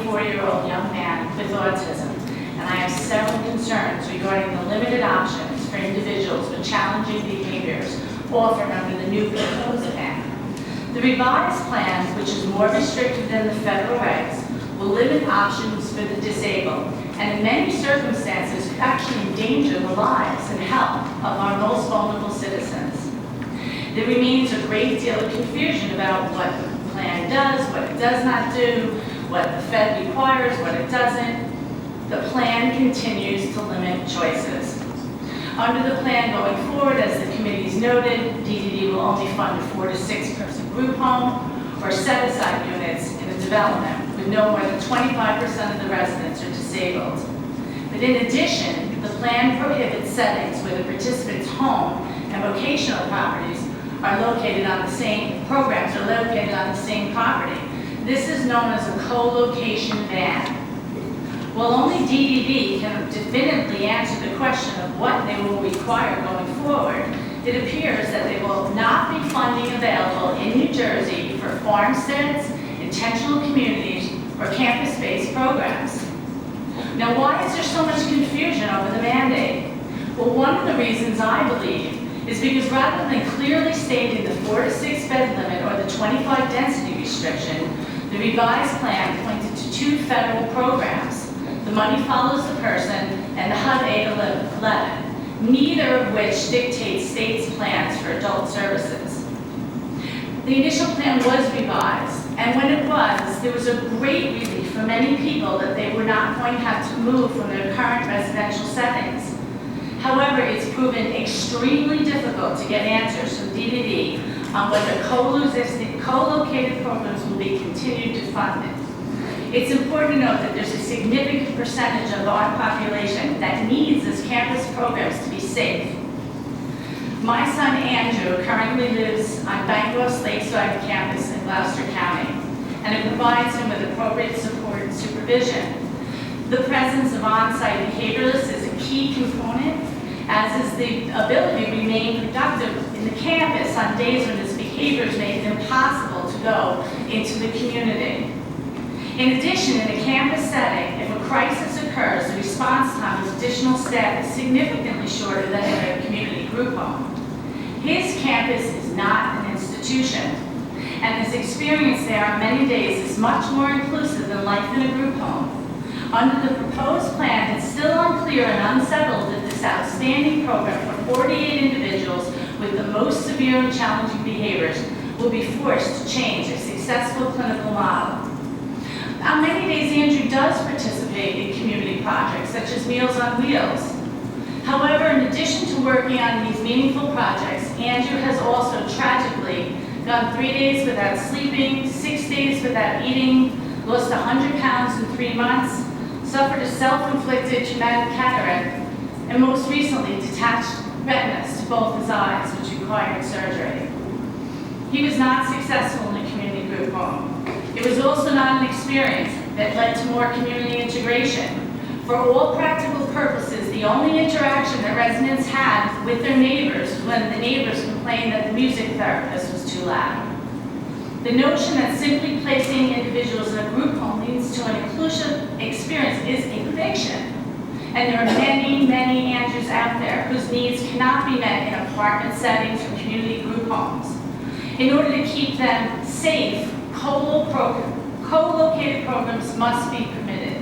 24-year-old young man with autism, and I have several concerns regarding the limited options for individuals with challenging behaviors offered under the new proposed plan. The revised plan, which is more restrictive than the federal regs, will limit options for the disabled, and in many circumstances could actually endanger the lives and health of our most vulnerable citizens. There remains a great deal of confusion about what the plan does, what it does not do, what the Fed requires, what it doesn't. The plan continues to limit choices. Under the plan going forward, as the committees noted, DDD will only fund a 4 to 6 person group home or set-aside units in a development with no more than 25% of the residents are disabled. But in addition, the plan prohibits settings where the participant's home and vocational properties are located on the same, programs are located on the same property. This is known as a co-location ban. While only DDD can definitively answer the question of what they will require going forward, it appears that there will not be funding available in New Jersey for farmsteads, intentional communities, or campus-based programs. Now, why is there so much confusion over the mandate? Well, one of the reasons I believe is because rather than clearly stating the 4 to 6 bed limit or the 25 density restriction, the revised plan pointed to 2 federal programs. The Money Follows the Person and the HUD 811, neither of which dictates states' plans for adult services. The initial plan was revised, and when it was, there was a great relief for many people that they were not going to have to move from their current residential settings. However, it's proven extremely difficult to get answers from DDD on whether co-located programs will be continued to fund it. It's important to note that there's a significant percentage of our population that needs these campus programs to be safe. My son Andrew currently lives on Bancroft's Lakeside campus in Gloucester County, and it provides him with appropriate support and supervision. The presence of on-site behavioralists is a key component, as is the ability to remain productive in the campus on days when his behaviors make it impossible to go into the community. In addition, in a campus setting, if a crisis occurs, the response time of additional staff is significantly shorter than in a community group home. His campus is not an institution, and his experience there on many days is much more inclusive than life in a group home. Under the proposed plan, it's still unclear and unsettled that this outstanding program for 48 individuals with the most severe and challenging behaviors will be forced to change a successful clinical model. On many days, Andrew does participate in community projects such as Meals on Wheels. However, in addition to working on these meaningful projects, Andrew has also tragically gone 3 days without sleeping, 6 days without eating, lost 100 pounds in 3 months, suffered a self-inflicted traumatic cataract, and most recently detached retinas to both his eyes, which required surgery. He was not successful in a community group home. It was also not an experience that led to more community integration. For all practical purposes, the only interaction that residents had with their neighbors was when the neighbors complained that the music therapist was too loud. The notion that simply placing individuals in a group home leads to an inclusive experience is a prediction. And there are many, many Andrews out there whose needs cannot be met in apartment settings or community group homes. In order to keep them safe, co-located programs must be permitted.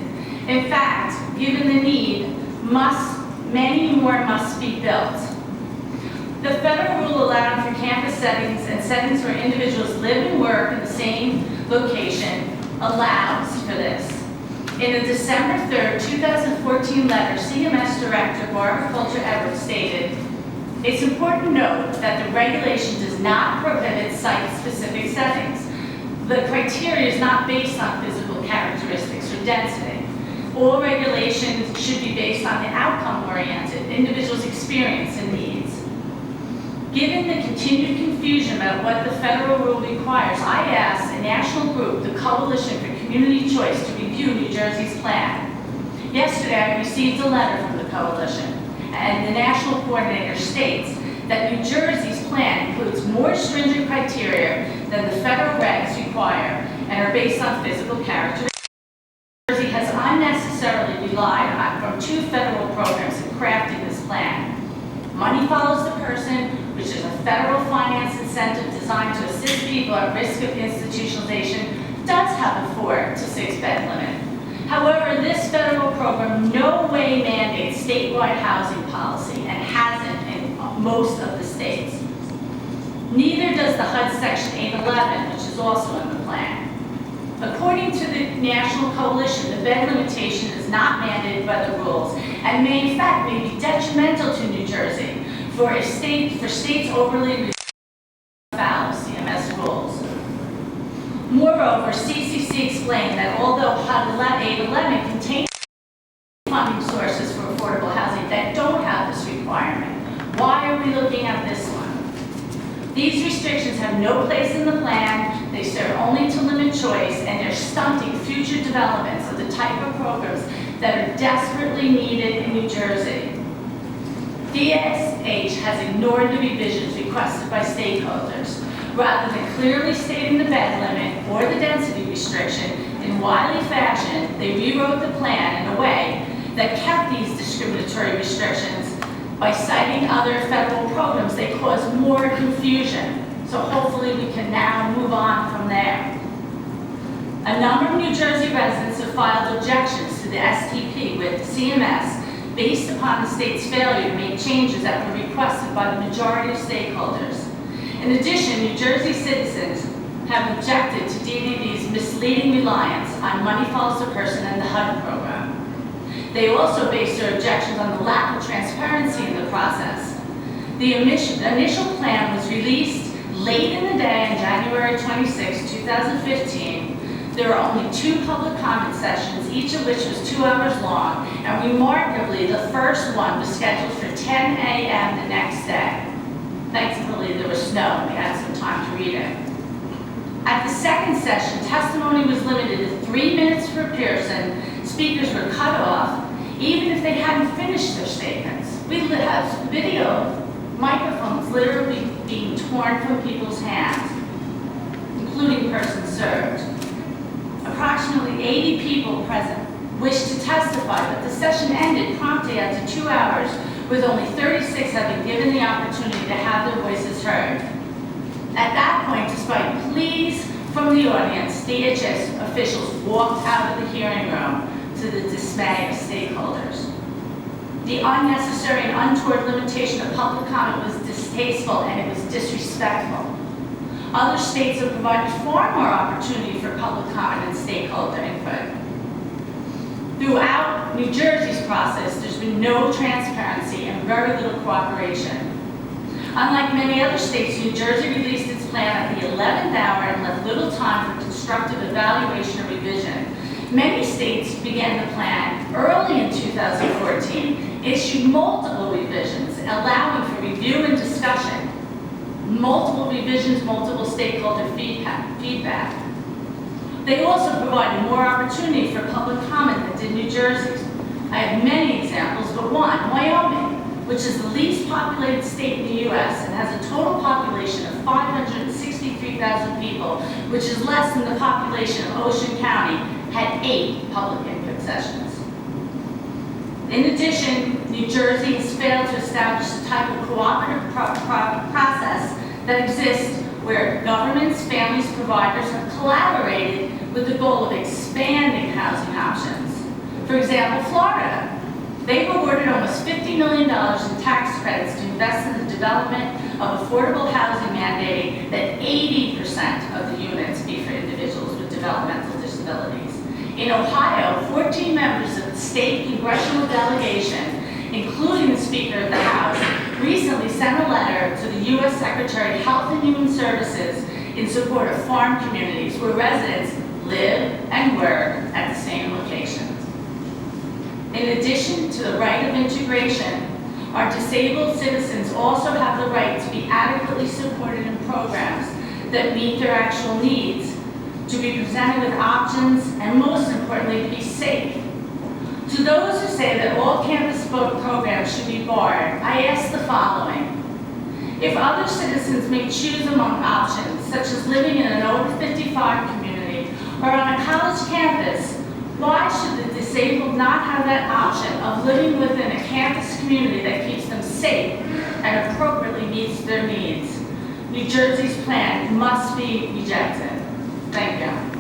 In fact, given the need, many more must be built. The federal rule allowing for campus settings and settings where individuals live and work in the same location allows for this. In a December 3rd, 2014 letter, CMS Director Barbara Coulter-Everett stated, "It's important to note that the regulation does not prohibit site-specific settings. The criteria is not based on physical characteristics or density. All regulations should be based on the outcome-oriented, individual's experience and needs." Given the continued confusion about what the federal rule requires, I asked a national group, the Coalition for Community Choice, to review New Jersey's plan. Yesterday, I received a letter from the coalition, and the national coordinator states that New Jersey's plan includes more stringent criteria than the federal regs require and are based on physical characteristics. risk of institutionalization does have a 4 to 6 bed limit. However, this federal program no way mandates statewide housing policy and hasn't in most of the states. Neither does the HUD Section 811, which is also in the plan. According to the National Coalition, the bed limitation is not mandated by the rules and may in fact be detrimental to New Jersey for states overly foul CMS rules. Moreover, CCC explained that although HUD 811 contains funding sources for affordable housing that don't have this requirement, why are we looking at this one? These restrictions have no place in the plan, they serve only to limit choice, and they're stunting future developments of the type of programs that are desperately needed in New Jersey. DSH has ignored the revisions requested by stakeholders. Rather than clearly stating the bed limit or the density restriction in wily fashion, they rewrote the plan in a way that kept these discriminatory restrictions. By citing other federal programs, they cause more confusion. So hopefully we can now move on from there. A number of New Jersey residents have filed objections to the STP with CMS based upon the state's failure to make changes that were requested by the majority of stakeholders. In addition, New Jersey citizens have objected to DDD's misleading reliance on money follows the person and the HUD program. They also based their objections on the lack of transparency in the process. The initial plan was released late in the day on January 26, 2015. There were only 2 public comment sessions, each of which was 2 hours long, and remarkably, the first one was scheduled for 10 a.m. the next day. Thankfully, there was snow, and we had some time to read it. At the second session, testimony was limited to 3 minutes per person. Speakers were cut off, even if they hadn't finished their statements. We have video microphones literally being torn from people's hands, including persons served. Approximately 80 people present wished to testify, but the session ended promptly after 2 hours, with only 36 having given the opportunity to have their voices heard. At that point, despite pleas from the audience, DHS officials walked out of the hearing room to the dismay of stakeholders. The unnecessary and untoward limitation of public comment was distasteful and it was disrespectful. Other states have provided far more opportunity for public comment and stakeholder input. Throughout New Jersey's process, there's been no transparency and very little cooperation. Unlike many other states, New Jersey released its plan at the 11th hour and left little time for constructive evaluation or revision. Many states began the plan early in 2014, issued multiple revisions, allowing for review and discussion. Multiple revisions, multiple stakeholder feedback. They also provided more opportunity for public comment than did New Jersey. I have many examples, but one, Wyoming, which is the least populated state in the U.S. and has a total population of 563,000 people, which is less than the population of Ocean County, had 8 public input sessions. In addition, New Jersey has failed to establish the type of cooperative process that exists where governments, families, providers have collaborated with the goal of expanding housing options. For example, Florida. They've awarded almost $50 million in tax credits to invest in the development of affordable housing, mandating that 80% of the units be for individuals with developmental disabilities. In Ohio, 14 members of the state congressional delegation, including the Speaker of the House, recently sent a letter to the U.S. Secretary of Health and Human Services in support of farm communities where residents live and work at the same locations. In addition to the right of integration, our disabled citizens also have the right to be adequately supported in programs that meet their actual needs, to be presented with options, and most importantly, to be safe. To those who say that all campus programs should be barred, I ask the following. If other citizens may choose among options, such as living in an over 55 community or on a college campus, why should the disabled not have that option of living within a campus community that keeps them safe and appropriately meets their needs? New Jersey's plan must be rejected. Thank you.